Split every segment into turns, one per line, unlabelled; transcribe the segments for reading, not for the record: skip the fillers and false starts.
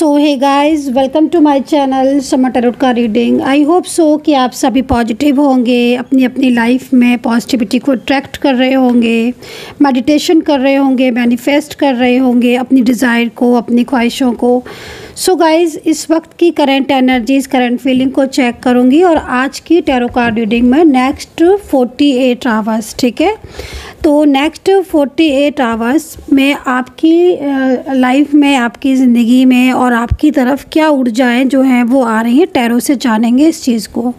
So hey guys, welcome to my channel Sama tarot का reading. I hope so कि आप सभी पॉजिटिव होंगे, अपनी अपनी लाइफ में पॉजिटिविटी को अट्रैक्ट कर रहे होंगे, मेडिटेशन कर रहे होंगे, मैनिफेस्ट कर रहे होंगे अपनी डिज़ायर को, अपनी ख्वाहिशों को। सो गाइस, इस वक्त की करंट एनर्जीज, करंट फीलिंग को चेक करूँगी और आज की टैरो कार्ड रीडिंग में नेक्स्ट 48 आवर्स, ठीक है। तो नेक्स्ट 48 आवर्स में आपकी लाइफ में, आपकी ज़िंदगी में और आपकी तरफ क्या ऊर्जाएं जो हैं वो आ रही हैं, टैरो से जानेंगे इस चीज़ को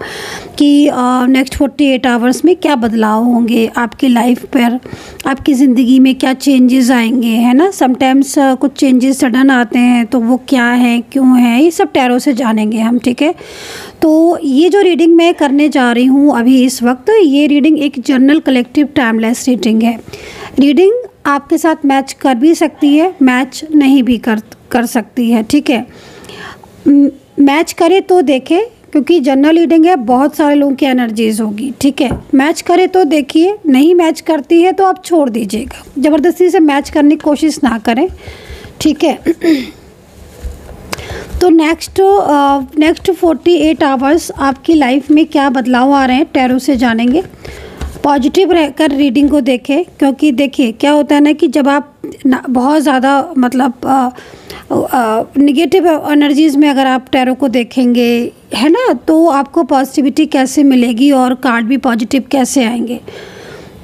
कि नेक्स्ट 48 आवर्स में क्या बदलाव होंगे आपकी लाइफ पर, आपकी ज़िंदगी में क्या चेंजेस आएंगे, है ना। समटाइम्स कुछ चेंजेस सडन आते हैं, तो वो क्या है, क्यों है, ये सब टैरो से जानेंगे हम, ठीक है। तो ये जो रीडिंग मैं करने जा रही हूँ अभी इस वक्त, ये रीडिंग एक जनरल कलेक्टिव टाइमलेस रीडिंग है। रीडिंग आपके साथ मैच कर भी सकती है, मैच नहीं भी कर सकती है, ठीक है। मैच करे तो देखें, क्योंकि जनरल रीडिंग है, बहुत सारे लोगों की एनर्जीज होगी, ठीक है। मैच करे तो देखिए, नहीं मैच करती है तो आप छोड़ दीजिएगा, ज़बरदस्ती से मैच करने की कोशिश ना करें, ठीक है। तो नेक्स्ट 48 आवर्स आपकी लाइफ में क्या बदलाव आ रहे हैं, टैरो से जानेंगे। पॉजिटिव रहकर रीडिंग को देखें, क्योंकि देखिए क्या होता है ना कि जब आप बहुत ज़्यादा मतलब नेगेटिव एनर्जीज़ में अगर आप टैरो को देखेंगे, है ना, तो आपको पॉजिटिविटी कैसे मिलेगी और कार्ड भी पॉजिटिव कैसे आएंगे।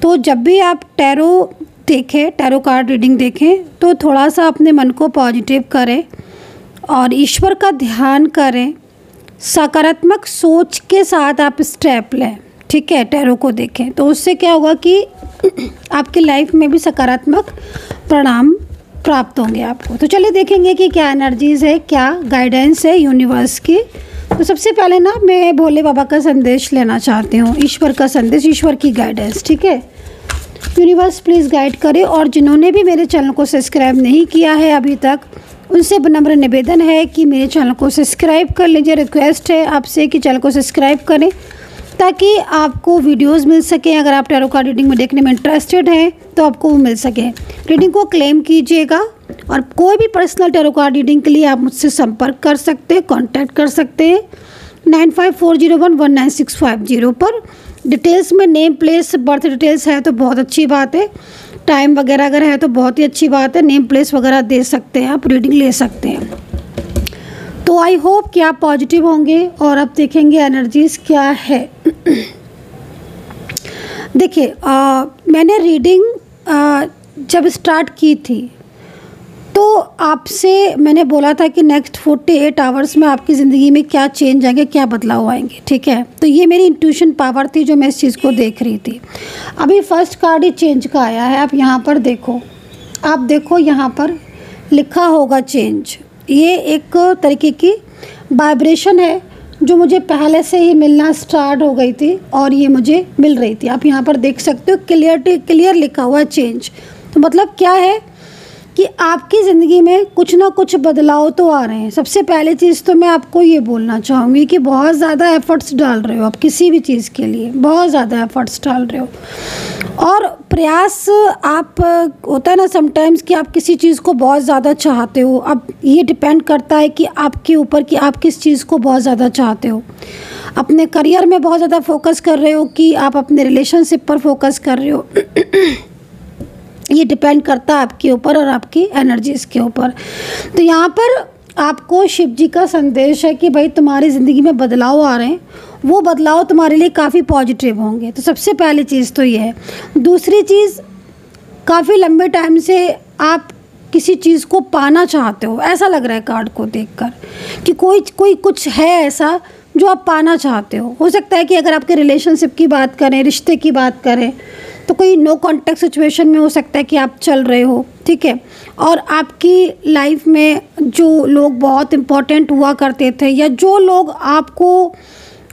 तो जब भी आप टैरो देखें, टैरो कार्ड रीडिंग देखें, तो थोड़ा सा अपने मन को पॉजिटिव करें और ईश्वर का ध्यान करें, सकारात्मक सोच के साथ आप स्टेप लें, ठीक है। टैरो को देखें तो उससे क्या होगा कि आपकी लाइफ में भी सकारात्मक परिणाम प्राप्त होंगे आपको। तो चलिए देखेंगे कि क्या एनर्जीज़ है, क्या गाइडेंस है यूनिवर्स की। तो सबसे पहले ना मैं भोले बाबा का संदेश लेना चाहती हूँ, ईश्वर का संदेश, ईश्वर की गाइडेंस, ठीक है। यूनिवर्स प्लीज़ गाइड करे। और जिन्होंने भी मेरे चैनल को सब्सक्राइब नहीं किया है अभी तक, उनसे नम्र निवेदन है कि मेरे चैनल को सब्सक्राइब कर लीजिए। रिक्वेस्ट है आपसे कि चैनल को सब्सक्राइब करें ताकि आपको वीडियोस मिल सकें। अगर आप टैरो कार्ड रीडिंग में देखने में इंटरेस्टेड हैं तो आपको वो मिल सके। रीडिंग को क्लेम कीजिएगा और कोई भी पर्सनल टैरो कार्ड रीडिंग के लिए आप मुझसे संपर्क कर सकते हैं, कॉन्टैक्ट कर सकते हैं 9540119650 पर। डिटेल्स में नेम, प्लेस, बर्थ डिटेल्स है तो बहुत अच्छी बात है। टाइम वगैरह अगर है तो बहुत ही अच्छी बात है। नेम, प्लेस वगैरह दे सकते हैं, आप रीडिंग ले सकते हैं। तो आई होप कि आप पॉजिटिव होंगे और अब देखेंगे एनर्जीज क्या है। देखिए मैंने रीडिंग जब स्टार्ट की थी तो आपसे मैंने बोला था कि नेक्स्ट 48 आवर्स में आपकी ज़िंदगी में क्या चेंज आएंगे, क्या बदलाव आएंगे, ठीक है। तो ये मेरी इंट्यूशन पावर थी जो मैं इस चीज़ को देख रही थी। अभी फर्स्ट कार्ड ही चेंज का आया है, आप यहाँ पर देखो, आप देखो यहाँ पर लिखा होगा चेंज। ये एक तरीके की वाइब्रेशन है जो मुझे पहले से ही मिलना स्टार्ट हो गई थी और ये मुझे मिल रही थी। आप यहाँ पर देख सकते हो क्लियर लिखा हुआ चेंज। तो मतलब क्या है कि आपकी ज़िंदगी में कुछ ना कुछ बदलाव तो आ रहे हैं। सबसे पहली चीज़ तो मैं आपको ये बोलना चाहूँगी कि बहुत ज़्यादा एफ़र्ट्स डाल रहे हो आप किसी भी चीज़ के लिए, बहुत ज़्यादा एफ़र्ट्स डाल रहे हो और प्रयास आप, होता है ना समटाइम्स कि आप किसी चीज़ को बहुत ज़्यादा चाहते हो। अब ये डिपेंड करता है कि आपके ऊपर कि आप किस चीज़ को बहुत ज़्यादा चाहते हो। अपने करियर में बहुत ज़्यादा फोकस कर रहे हो कि आप अपने रिलेशनशिप पर फोकस कर रहे हो। ये डिपेंड करता है आपके ऊपर और आपकी एनर्जीज़ के ऊपर। तो यहाँ पर आपको शिव जी का संदेश है कि भाई तुम्हारी ज़िंदगी में बदलाव आ रहे हैं, वो बदलाव तुम्हारे लिए काफ़ी पॉजिटिव होंगे। तो सबसे पहली चीज़ तो ये है। दूसरी चीज़, काफ़ी लंबे टाइम से आप किसी चीज़ को पाना चाहते हो, ऐसा लग रहा है कार्ड को देखकर कि कोई कुछ है ऐसा जो आप पाना चाहते हो सकता है कि अगर आपके रिलेशनशिप की बात करें, रिश्ते की बात करें, तो कोई नो कॉन्टैक्ट सिचुएशन में हो सकता है कि आप चल रहे हो, ठीक है। और आपकी लाइफ में जो लोग बहुत इम्पोर्टेंट हुआ करते थे या जो लोग आपको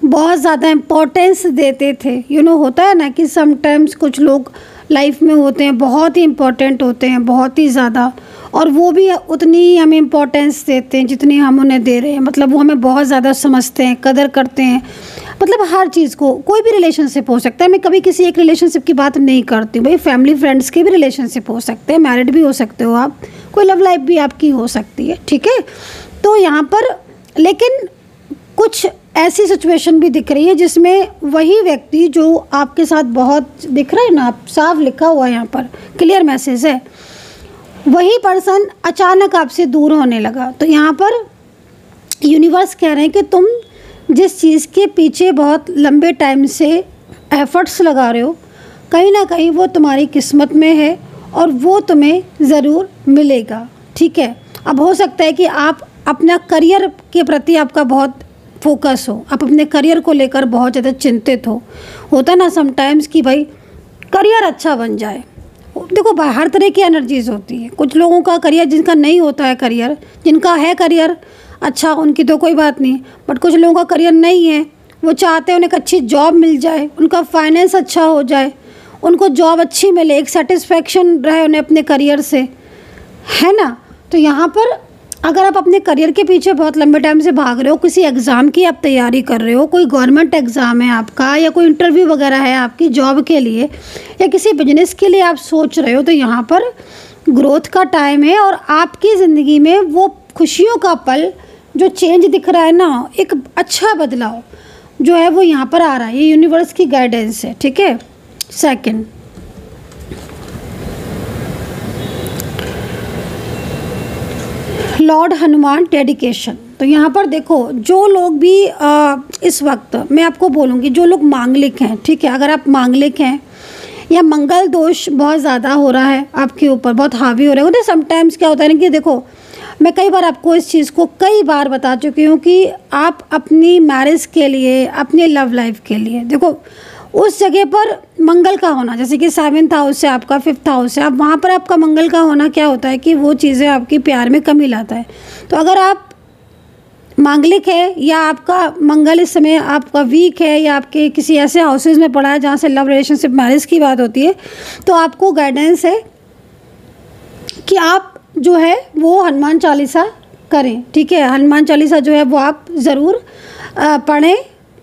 बहुत ज़्यादा इम्पोर्टेंस देते थे, होता है ना कि समटाइम्स कुछ लोग लाइफ में होते हैं, बहुत ही इम्पोर्टेंट होते हैं, बहुत ही ज़्यादा, और वो भी उतनी ही हमें इम्पोर्टेंस देते हैं जितनी हम उन्हें दे रहे हैं। मतलब वो हमें बहुत ज़्यादा समझते हैं, कदर करते हैं। मतलब हर चीज़ को, कोई भी रिलेशनशिप हो सकता है। मैं कभी किसी एक रिलेशनशिप की बात नहीं करती हूँ भाई, फैमिली फ्रेंड्स के भी रिलेशनशिप हो सकते हैं, मैरिड भी हो सकते हो आप, कोई लव लाइफ भी आपकी हो सकती है, ठीक है। तो यहाँ पर लेकिन कुछ ऐसी सिचुएशन भी दिख रही है जिसमें वही व्यक्ति जो आपके साथ बहुत दिख रहा है ना, आप साफ लिखा हुआ है यहाँ पर, क्लियर मैसेज है, वही पर्सन अचानक आपसे दूर होने लगा। तो यहाँ पर यूनिवर्स कह रहे हैं कि तुम जिस चीज़ के पीछे बहुत लंबे टाइम से एफर्ट्स लगा रहे हो, कहीं ना कहीं वो तुम्हारी किस्मत में है और वो तुम्हें ज़रूर मिलेगा। ठीक है, अब हो सकता है कि आप अपना करियर के प्रति आपका बहुत फोकस हो, आप अपने करियर को लेकर बहुत ज़्यादा चिंतित हो। होता ना समटाइम्स कि भाई करियर अच्छा बन जाए। देखो हर तरह की एनर्जीज होती है, कुछ लोगों का करियर, जिनका नहीं होता है करियर, जिनका है करियर अच्छा, उनकी तो कोई बात नहीं, बट कुछ लोगों का करियर नहीं है, वो चाहते हैं उन्हें एक अच्छी जॉब मिल जाए, उनका फाइनेंस अच्छा हो जाए, उनको जॉब अच्छी मिले, एक सेटिस्फेक्शन रहे उन्हें अपने करियर से, है ना। तो यहाँ पर अगर आप अपने करियर के पीछे बहुत लंबे टाइम से भाग रहे हो, किसी एग्ज़ाम की आप तैयारी कर रहे हो, कोई गवर्नमेंट एग्ज़ाम है आपका, या कोई इंटरव्यू वगैरह है आपकी जॉब के लिए, या किसी बिजनेस के लिए आप सोच रहे हो, तो यहाँ पर ग्रोथ का टाइम है और आपकी ज़िंदगी में वो खुशियों का पल जो चेंज दिख रहा है ना, एक अच्छा बदलाव जो है वो यहाँ पर आ रहा है। ये यूनिवर्स की गाइडेंस है। ठीक है, सेकंड, लॉर्ड हनुमान डेडिकेशन। तो यहाँ पर देखो जो लोग भी इस वक्त मैं आपको बोलूँगी, जो लोग मांगलिक हैं, ठीक है, अगर आप मांगलिक हैं या मंगल दोष बहुत ज़्यादा हो रहा है आपके ऊपर, बहुत हावी हो रहा है, तो समटाइम्स क्या होता है ना कि देखो मैं कई बार आपको इस चीज़ को कई बार बता चुकी हूँ कि आप अपनी मैरिज के लिए, अपनी लव लाइफ के लिए, देखो उस जगह पर मंगल का होना, जैसे कि 7th हाउस से आपका 5th हाउस है, अब वहाँ पर आपका मंगल का होना क्या होता है कि वो चीज़ें आपकी प्यार में कमी लाता है। तो अगर आप मांगलिक है या आपका मंगल इस समय आपका वीक है या आपके किसी ऐसे हाउसेज में पड़ा है जहाँ से लव रिलेशनशिप मैरिज की बात होती है, तो आपको गाइडेंस है कि आप जो है वो हनुमान चालीसा करें। ठीक है, हनुमान चालीसा जो है वो आप ज़रूर पढ़ें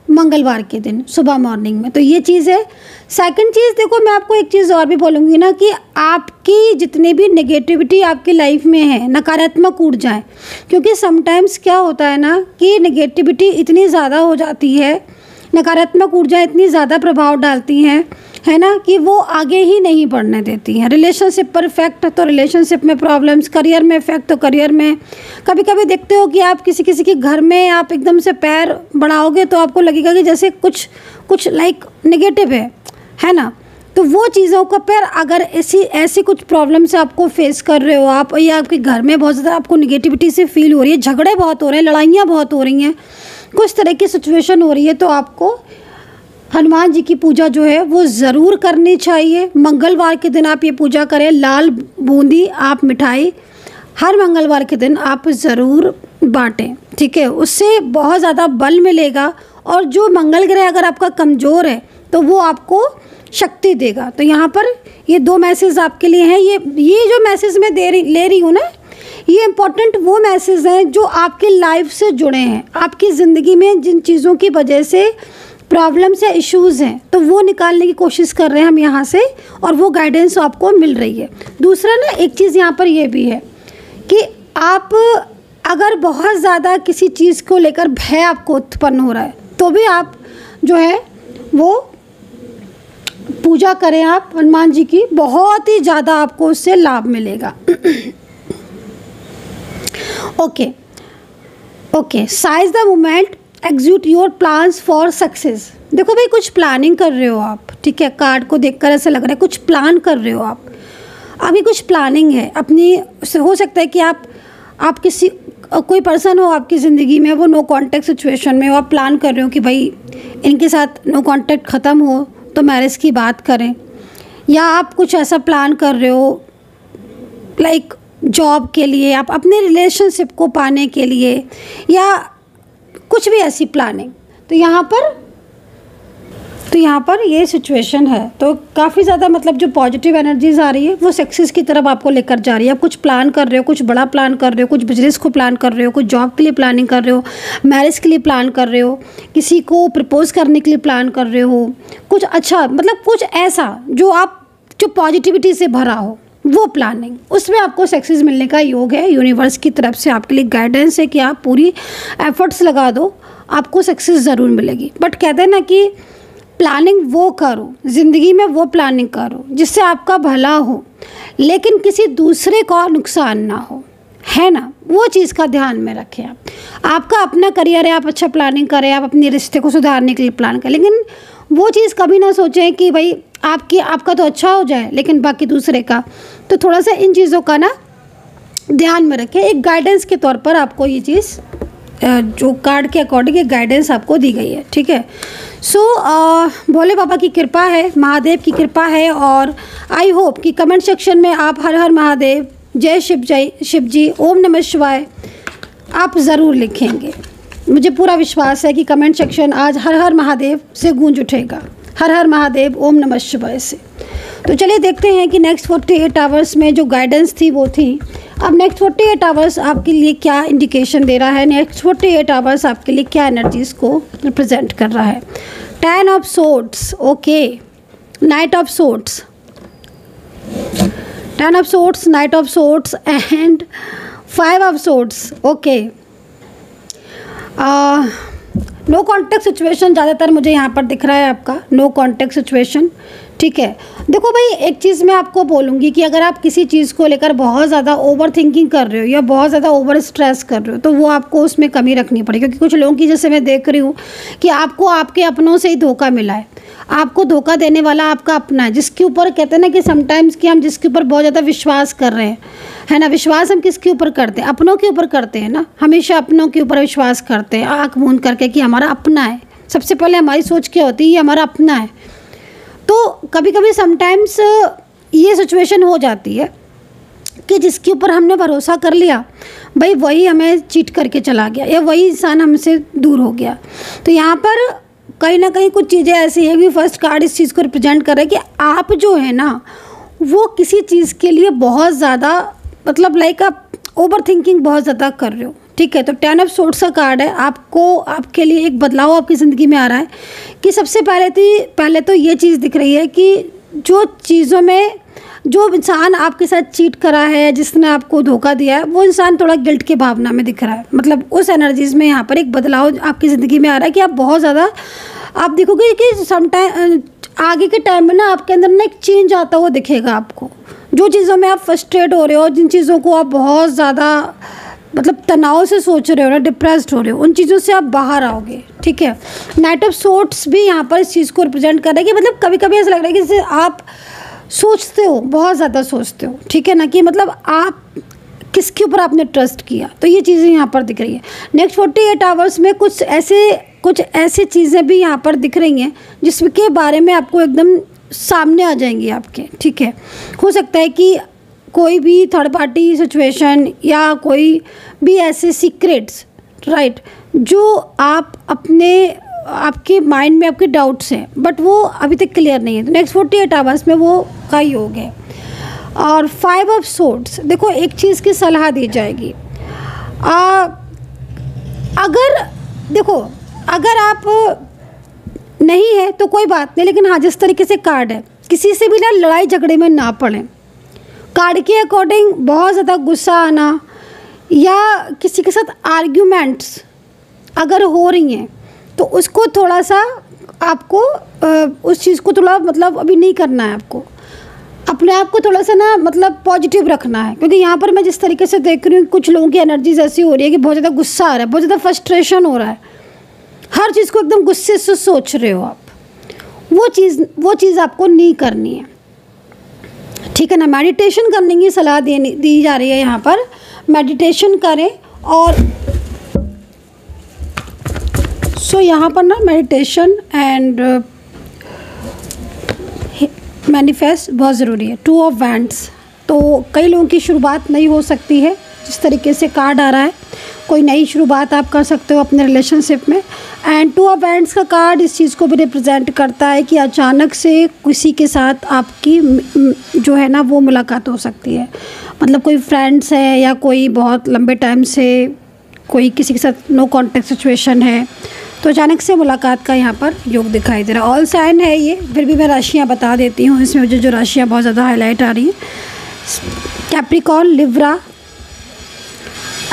मंगलवार के दिन सुबह मॉर्निंग में। तो ये चीज़ है। सेकंड चीज़, देखो मैं आपको एक चीज़ और भी बोलूँगी ना कि आपकी जितनी भी नेगेटिविटी आपकी लाइफ में है, नकारात्मक ऊर्जाएं, क्योंकि समटाइम्स क्या होता है ना कि नेगेटिविटी इतनी ज़्यादा हो जाती है, नकारात्मक ऊर्जाएं इतनी ज़्यादा प्रभाव डालती हैं, है ना, कि वो आगे ही नहीं बढ़ने देती हैं। रिलेशनशिप पर इफेक्ट तो रिलेशनशिप में प्रॉब्लम्स, करियर में इफेक्ट तो करियर में। कभी कभी देखते हो कि आप किसी किसी के घर में आप एकदम से पैर बढ़ाओगे तो आपको लगेगा कि जैसे कुछ लाइक नेगेटिव है ना। तो वो चीज़ों का पर अगर ऐसी कुछ प्रॉब्लम से आपको फेस कर रहे हो आप, या आपके घर में बहुत ज़्यादा आपको निगेटिविटी से फील हो रही है, झगड़े बहुत हो रहे हैं, लड़ाइयाँ बहुत हो रही हैं, कुछ तरह की सिचुएशन हो रही है, तो आपको हनुमान जी की पूजा जो है वो ज़रूर करनी चाहिए। मंगलवार के दिन आप ये पूजा करें, लाल बूंदी आप मिठाई हर मंगलवार के दिन आप ज़रूर बांटें। ठीक है, उससे बहुत ज़्यादा बल मिलेगा और जो मंगल ग्रह अगर आपका कमज़ोर है तो वो आपको शक्ति देगा। तो यहाँ पर ये 2 मैसेज आपके लिए हैं। ये जो मैसेज मैं ले रही हूँ ना, ये इम्पोर्टेंट वो मैसेज हैं जो आपकी लाइफ से जुड़े हैं, आपकी ज़िंदगी में जिन चीज़ों की वजह से प्रॉब्लम्स या इश्यूज़ हैं तो वो निकालने की कोशिश कर रहे हैं हम यहाँ से, और वो गाइडेंस आपको मिल रही है। दूसरा ना एक चीज़ यहाँ पर ये भी है कि आप अगर बहुत ज़्यादा किसी चीज़ को लेकर भय आपको उत्पन्न हो रहा है तो भी आप जो है वो पूजा करें आप हनुमान जी की, बहुत ही ज़्यादा आपको उससे लाभ मिलेगा। Okay, size the moment execute your plans for success. देखो भाई कुछ प्लानिंग कर रहे हो आप, ठीक है, कार्ड को देखकर ऐसा लग रहा है कुछ प्लान कर रहे हो आप, अभी कुछ प्लानिंग है अपनी। हो सकता है कि आप किसी कोई पर्सन हो आपकी ज़िंदगी में, वो नो कांटेक्ट सिचुएशन में हो, आप प्लान कर रहे हो कि भाई इनके साथ नो कांटेक्ट ख़त्म हो तो मैरिज की बात करें, या आप कुछ ऐसा प्लान कर रहे हो लाइक जॉब के लिए, आप अपने रिलेशनशिप को पाने के लिए, या कुछ भी ऐसी प्लानिंग। तो यहाँ पर ये सिचुएशन है। तो काफ़ी ज़्यादा मतलब जो पॉजिटिव एनर्जीज आ रही है वो सक्सेस की तरफ आपको लेकर जा रही है। आप कुछ प्लान कर रहे हो, कुछ बड़ा प्लान कर रहे हो, कुछ बिजनेस को प्लान कर रहे हो, कुछ जॉब के लिए प्लानिंग कर रहे हो, मैरिज के लिए प्लान कर रहे हो, किसी को प्रपोज करने के लिए प्लान कर रहे हो, कुछ अच्छा मतलब कुछ ऐसा जो पॉजिटिविटी से भरा हो। वो प्लानिंग, उसमें आपको सक्सेस मिलने का योग है। यूनिवर्स की तरफ से आपके लिए गाइडेंस है कि आप पूरी एफर्ट्स लगा दो, आपको सक्सेस ज़रूर मिलेगी। बट कहते हैं ना कि प्लानिंग वो करो, ज़िंदगी में वो प्लानिंग करो जिससे आपका भला हो लेकिन किसी दूसरे को नुकसान ना हो, है ना। वो चीज़ का ध्यान में रखें आप। आपका अपना करियर है, आप अच्छा प्लानिंग करें, आप अपने रिश्ते को सुधारने के लिए प्लान करें, लेकिन वो चीज़ कभी ना सोचें कि भाई आपका तो अच्छा हो जाए लेकिन बाकी दूसरे का। तो थोड़ा सा इन चीज़ों का ना ध्यान में रखें। एक गाइडेंस के तौर पर आपको ये चीज़ जो कार्ड के अकॉर्डिंग एक गाइडेंस आपको दी गई है, ठीक है। सो भोले बाबा की कृपा है, महादेव की कृपा है, और आई होप कि कमेंट सेक्शन में आप हर हर महादेव, जय शिव जी, ओम नमः शिवाय आप ज़रूर लिखेंगे। मुझे पूरा विश्वास है कि कमेंट सेक्शन आज हर हर महादेव से गूंज उठेगा, हर हर महादेव, ओम नमः शिवाय से। तो चलिए देखते हैं कि नेक्स्ट 48 आवर्स में जो गाइडेंस थी वो थी। अब नेक्स्ट 48 आवर्स आपके लिए क्या इंडिकेशन दे रहा है, नेक्स्ट 48 आवर्स आपके लिए क्या एनर्जीज़ को रिप्रेजेंट कर रहा है। 10 of swords, okay, knight of swords, 10 of swords, knight of swords and 5 of swords, okay. No contact situation ज़्यादातर मुझे यहाँ पर दिख रहा है आपका, नो कॉन्टेक्ट सिचुएशन, ठीक है। देखो भाई, एक चीज़ मैं आपको बोलूँगी कि अगर आप किसी चीज़ को लेकर बहुत ज़्यादा ओवर थिंकिंग कर रहे हो या बहुत ज़्यादा ओवर स्ट्रेस कर रहे हो तो वो आपको उसमें कमी रखनी पड़ेगी। क्योंकि कुछ लोगों की जैसे मैं देख रही हूँ कि आपको आपके अपनों से ही धोखा मिला है, आपको धोखा देने वाला आपका अपना है, जिसके ऊपर कहते हैं ना कि समटाइम्स कि हम जिसके ऊपर बहुत ज़्यादा विश्वास कर रहे हैं, है ना। विश्वास हम किसके ऊपर करते हैं, अपनों के ऊपर करते हैं ना, हमेशा अपनों के ऊपर विश्वास करते हैं आँख मूंद करके कि हमारा अपना है। सबसे पहले हमारी सोच क्या होती है, ये हमारा अपना है। तो कभी कभी समटाइम्स ये सिचुएशन हो जाती है कि जिसके ऊपर हमने भरोसा कर लिया भाई वही हमें चीट करके चला गया या वही इंसान हमसे दूर हो गया। तो यहाँ पर कहीं ना कहीं कुछ चीज़ें ऐसी हैं कि फर्स्ट कार्ड इस चीज़ को रिप्रेजेंट कर रहा है कि आप जो है ना वो किसी चीज़ के लिए बहुत ज़्यादा मतलब लाइक आप ओवर थिंकिंग बहुत ज़्यादा कर रहे हो, ठीक है। तो 10 ऑफ सोर्ड्स का कार्ड है, आपको आपके लिए एक बदलाव आपकी ज़िंदगी में आ रहा है कि सबसे पहले तो ये चीज़ दिख रही है कि जो चीज़ों में जो इंसान आपके साथ चीट करा है, जिसने आपको धोखा दिया है, वो इंसान थोड़ा गिल्ट की भावना में दिख रहा है। मतलब उस एनर्जीज़ में यहाँ पर एक बदलाव आपकी ज़िंदगी में आ रहा है कि आप बहुत ज़्यादा आप देखोगे कि समटाइम आगे के टाइम में ना आपके अंदर ना एक चेंज आता हुआ दिखेगा आपको। जो चीज़ों में आप फ्रस्ट्रेट हो रहे हो, जिन चीज़ों को आप बहुत ज़्यादा मतलब तनाव से सोच रहे हो ना, डिप्रेस्ड हो रहे हो, उन चीज़ों से आप बाहर आओगे, ठीक है। नाइट ऑफ सोर्ड्स भी यहाँ पर इस चीज़ को रिप्रेजेंट कर रहा है कि मतलब कभी कभी ऐसा लग रहा है कि जैसे आप सोचते हो, बहुत ज़्यादा सोचते हो, ठीक है ना, कि मतलब आप किसके ऊपर आपने ट्रस्ट किया। तो ये चीज़ें यहाँ पर दिख रही है। नेक्स्ट 48 आवर्स में कुछ ऐसी चीज़ें भी यहाँ पर दिख रही हैं जिसके बारे में आपको एकदम सामने आ जाएंगी आपके, ठीक है। हो सकता है कि कोई भी थर्ड पार्टी सिचुएशन या कोई भी ऐसे सीक्रेट्स, राइट, जो आपके माइंड में आपके डाउट्स हैं बट वो अभी तक क्लियर नहीं है। तो नेक्स्ट 48 आवर्स में वो का योग है। और 5 ऑफ सोर्ड्स, देखो एक चीज़ की सलाह दी जाएगी। अगर आप नहीं है तो कोई बात नहीं, लेकिन हाँ जिस तरीके से कार्ड है किसी से भी ना लड़ाई झगड़े में ना पड़ें। कार्ड के अकॉर्डिंग बहुत ज़्यादा गुस्सा आना या किसी के साथ आर्ग्यूमेंट्स अगर हो रही हैं तो उसको थोड़ा सा आपको उस चीज़ को थोड़ा मतलब अभी नहीं करना है। आपको अपने आप को थोड़ा सा ना मतलब पॉजिटिव रखना है। क्योंकि यहाँ पर मैं जिस तरीके से देख रही हूँ कुछ लोगों की एनर्जीज ऐसी हो रही है कि बहुत ज़्यादा गुस्सा आ रहा है, बहुत ज़्यादा फ्रस्ट्रेशन हो रहा है, हर चीज़ को एकदम गुस्से से सोच रहे हो आप। वो चीज़ आपको नहीं करनी है, ठीक है ना। मेडिटेशन करने की सलाह दी जा रही है यहाँ पर। मेडिटेशन करें और यहाँ पर ना मेडिटेशन एंड मैनिफेस्ट बहुत ज़रूरी है। 2 ऑफ वैंड्स, तो कई लोगों की शुरुआत नहीं हो सकती है जिस तरीके से कार्ड आ रहा है, कोई नई शुरुआत आप कर सकते हो अपने रिलेशनशिप में। एंड 2 ऑफ वैंड्स का कार्ड इस चीज़ को भी रिप्रेजेंट करता है कि अचानक से किसी के साथ आपकी जो है ना वो मुलाकात हो सकती है। मतलब कोई फ्रेंड्स है या कोई बहुत लंबे टाइम से कोई किसी के साथ नो कॉन्टेक्ट सिचुएशन है तो अचानक से मुलाकात का यहाँ पर योग दिखाई दे रहा है। ऑल साइन है ये, फिर भी मैं राशियाँ बता देती हूँ। इसमें मुझे जो राशियाँ बहुत ज़्यादा हाईलाइट आ रही हैं कैप्रिकॉर्न, लिब्रा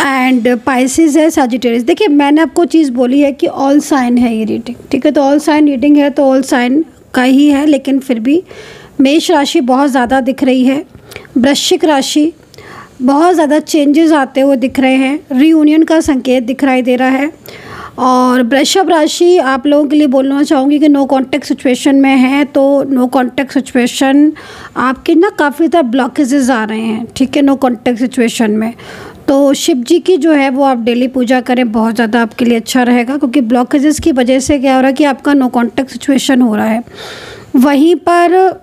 एंड पाइसेस है, सजिटेरियस। देखिए मैंने आपको चीज़ बोली है कि ऑल साइन है ये रीडिंग, ठीक है। तो ऑल साइन रीडिंग है तो ऑल साइन का ही है, लेकिन फिर भी मेष राशि बहुत ज़्यादा दिख रही है, वृश्चिक राशि बहुत ज़्यादा चेंजेस आते हुए दिख रहे हैं, रीयूनियन का संकेत दिखाई दे रहा है। और वृषभ राशि आप लोगों के लिए बोलना चाहूँगी कि नो कॉन्टैक्ट सिचुएशन में है, तो नो कॉन्टैक्ट सिचुएशन आपके ना काफ़ी ज़्यादा ब्लॉकेजेस आ रहे हैं, ठीक है, नो कॉन्टैक्ट सिचुएशन में। तो शिव जी की जो है वो आप डेली पूजा करें, बहुत ज़्यादा आपके लिए अच्छा रहेगा, क्योंकि ब्लॉकेजेस की वजह से क्या हो रहा है कि आपका नो कॉन्टैक्ट सिचुएशन हो रहा है। वहीं पर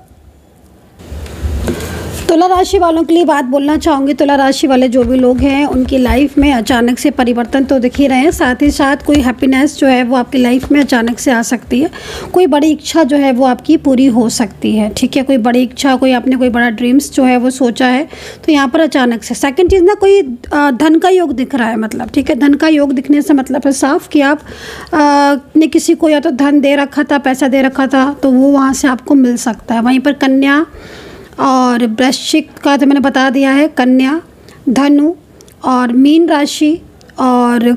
तुला राशि वालों के लिए बात बोलना चाहूँगी। तुला राशि वाले जो भी लोग हैं उनकी लाइफ में अचानक से परिवर्तन तो दिख ही रहे हैं, साथ ही साथ कोई हैप्पीनेस जो है वो आपकी लाइफ में अचानक से आ सकती है, कोई बड़ी इच्छा जो है वो आपकी पूरी हो सकती है, ठीक है। कोई बड़ी इच्छा, कोई आपने कोई बड़ा ड्रीम्स जो है वो सोचा है, तो यहाँ पर अचानक से। सेकेंड चीज़ ना, कोई धन का योग दिख रहा है, मतलब ठीक है, धन का योग दिखने से मतलब है साफ कि आप ने किसी को या तो धन दे रखा था, पैसा दे रखा था, तो वो वहाँ से आपको मिल सकता है। वहीं पर कन्या और वृश्चिक का तो मैंने बता दिया है, कन्या, धनु और मीन राशि और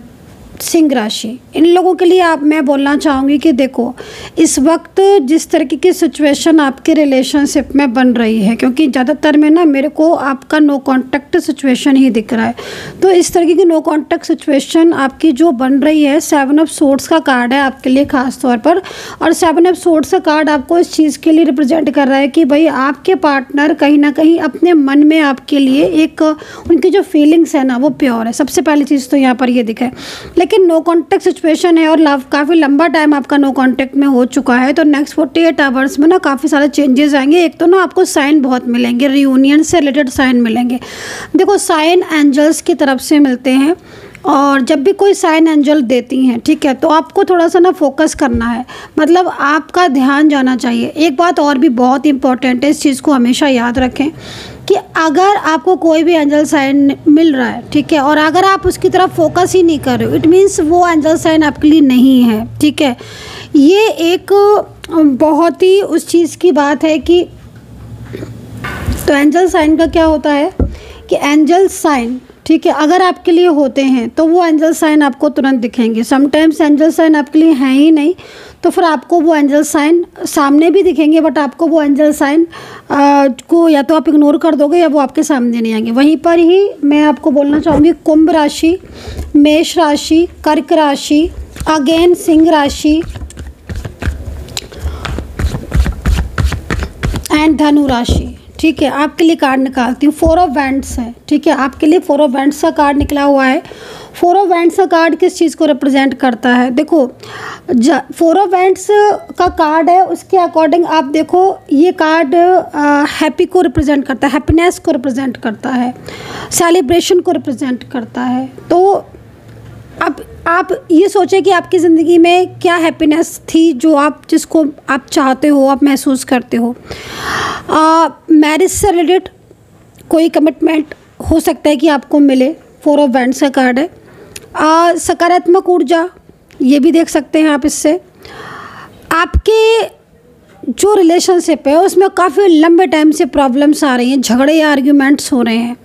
सिंह राशि, इन लोगों के लिए मैं बोलना चाहूँगी कि देखो इस वक्त जिस तरीके की सिचुएशन आपके रिलेशनशिप में बन रही है, क्योंकि ज़्यादातर में ना मेरे को आपका नो कॉन्टैक्ट सिचुएशन ही दिख रहा है, तो इस तरीके की नो कॉन्टैक्ट सिचुएशन आपकी जो बन रही है, 7 ऑफ सोर्ड्स का कार्ड है आपके लिए ख़ास तौर पर। और 7 ऑफ सोर्ड्स का कार्ड आपको इस चीज़ के लिए रिप्रेजेंट कर रहा है कि भाई आपके पार्टनर कहीं ना कहीं अपने मन में आपके लिए एक उनकी जो फीलिंग्स है ना वो प्योर है, सबसे पहली चीज़ तो यहाँ पर ये दिखा है। लेकिन नो कॉन्टैक्ट सिचुएशन है और काफ़ी लंबा टाइम आपका नो कॉन्टैक्ट में हो चुका है, तो नेक्स्ट 48 आवर्स में ना काफ़ी सारे चेंजेस आएंगे। एक तो ना आपको साइन बहुत मिलेंगे, रियूनियन से रिलेटेड साइन मिलेंगे। देखो साइन एंजल्स की तरफ से मिलते हैं, और जब भी कोई साइन एंजल देती हैं, ठीक है, तो आपको थोड़ा सा ना फोकस करना है, मतलब आपका ध्यान जाना चाहिए। एक बात और भी बहुत इंपॉर्टेंट है, इस चीज़ को हमेशा याद रखें कि अगर आपको कोई भी एंजल साइन मिल रहा है, ठीक है, और अगर आप उसकी तरफ फोकस ही नहीं कर रहे हो, इट मीन्स वो एंजल साइन आपके लिए नहीं है, ठीक है। ये एक बहुत ही उस चीज़ की बात है कि तो एंजल साइन का क्या होता है कि एंजल साइन, ठीक है, अगर आपके लिए होते हैं तो वो एंजल साइन आपको तुरंत दिखेंगे। समटाइम्स एंजल साइन आपके लिए हैं ही नहीं, तो फिर आपको वो एंजल साइन सामने भी दिखेंगे, बट आपको वो एंजल साइन को या तो आप इग्नोर कर दोगे या वो आपके सामने नहीं आएंगे। वहीं पर ही मैं आपको बोलना चाहूँगी, कुंभ राशि, मेष राशि, कर्क राशि, अगेन सिंह राशि एंड धनु राशि, ठीक है। आपके लिए कार्ड निकालती हूँ, 4 ऑफ वैंड्स है, ठीक है, आपके लिए 4 ऑफ वैंड्स का कार्ड निकला हुआ है। 4 ऑफ वैंड्स का कार्ड किस चीज़ को रिप्रेजेंट करता है? देखो 4 ऑफ वैंड्स का कार्ड है, उसके अकॉर्डिंग आप देखो ये कार्ड हैप्पी को रिप्रेजेंट करता है, हैप्पीनेस को रिप्रेजेंट करता है, सेलिब्रेशन को रिप्रेजेंट करता है। तो अब आप ये सोचें कि आपकी ज़िंदगी में क्या हैप्पीनेस थी जो आप जिसको आप चाहते हो, आप महसूस करते हो। मैरिज से रिलेटेड कोई कमिटमेंट हो सकता है कि आपको मिले, 4 ऑफ वैंड्स का कार्ड है। सकारात्मक ऊर्जा, ये भी देख सकते हैं आप इससे। आपके जो रिलेशनशिप है उसमें काफ़ी लंबे टाइम से प्रॉब्लम्स आ रही हैं, झगड़े या आर्ग्यूमेंट्स हो रहे हैं,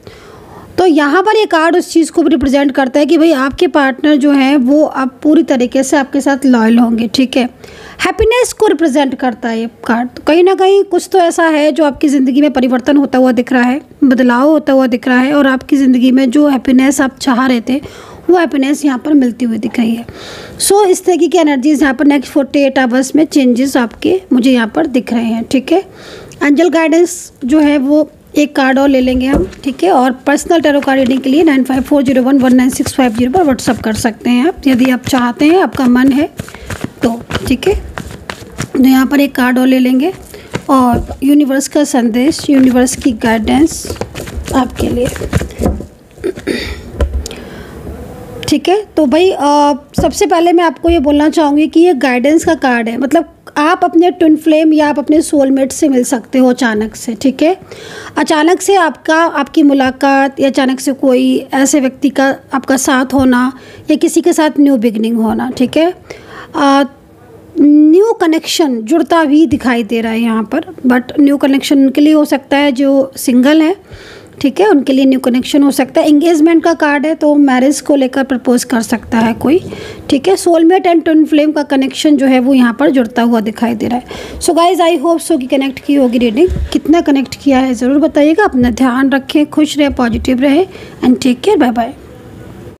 तो यहाँ पर ये कार्ड उस चीज़ को भी रिप्रेजेंट करता है कि भाई आपके पार्टनर जो हैं वो अब पूरी तरीके से आपके साथ लॉयल होंगे, ठीक है। हैप्पीनेस को रिप्रेजेंट करता है ये कार्ड, तो कहीं ना कहीं कुछ तो ऐसा है जो आपकी ज़िंदगी में परिवर्तन होता हुआ दिख रहा है, बदलाव होता हुआ दिख रहा है, और आपकी ज़िंदगी में जो हैप्पीनेस आप चाह रहे थे वो हैप्पीनेस यहाँ पर मिलती हुई दिख रही है। सो इस तरीके की एनर्जीज यहाँ पर नेक्स्ट 48 आवर्स में चेंजेस आपके मुझे यहाँ पर दिख रहे हैं, ठीक है। एंजल गाइडेंस जो है वो एक कार्ड और ले लेंगे हम, ठीक है। और पर्सनल टैरो कार्ड रीडिंग के लिए 9540119650 पर व्हाट्सअप कर सकते हैं आप, यदि आप चाहते हैं, आपका मन है तो, ठीक है। तो यहाँ पर एक कार्ड और ले लेंगे, और यूनिवर्स का संदेश, यूनिवर्स की गाइडेंस आपके लिए, ठीक है। तो भाई सबसे पहले मैं आपको ये बोलना चाहूँगी कि ये गाइडेंस का कार्ड है, मतलब आप अपने ट्विन फ्लेम या आप अपने सोलमेट से मिल सकते हो अचानक से, ठीक है। अचानक से आपकी मुलाकात, या अचानक से कोई ऐसे व्यक्ति का आपका साथ होना, या किसी के साथ न्यू बिगनिंग होना, ठीक है। न्यू कनेक्शन जुड़ता भी दिखाई दे रहा है यहाँ पर, बट न्यू कनेक्शन उनके लिए हो सकता है जो सिंगल है, ठीक है, उनके लिए न्यू कनेक्शन हो सकता है। एंगेजमेंट का कार्ड है तो मैरिज को लेकर प्रपोज कर सकता है कोई, ठीक है। सोलमेट एंड ट्विन फ्लेम का कनेक्शन जो है वो यहाँ पर जुड़ता हुआ दिखाई दे रहा है। So guys I hope so कि कनेक्ट की होगी रीडिंग। कितना कनेक्ट किया है ज़रूर बताइएगा। अपना ध्यान रखें, खुश रहे, पॉजिटिव रहे and take care, bye bye.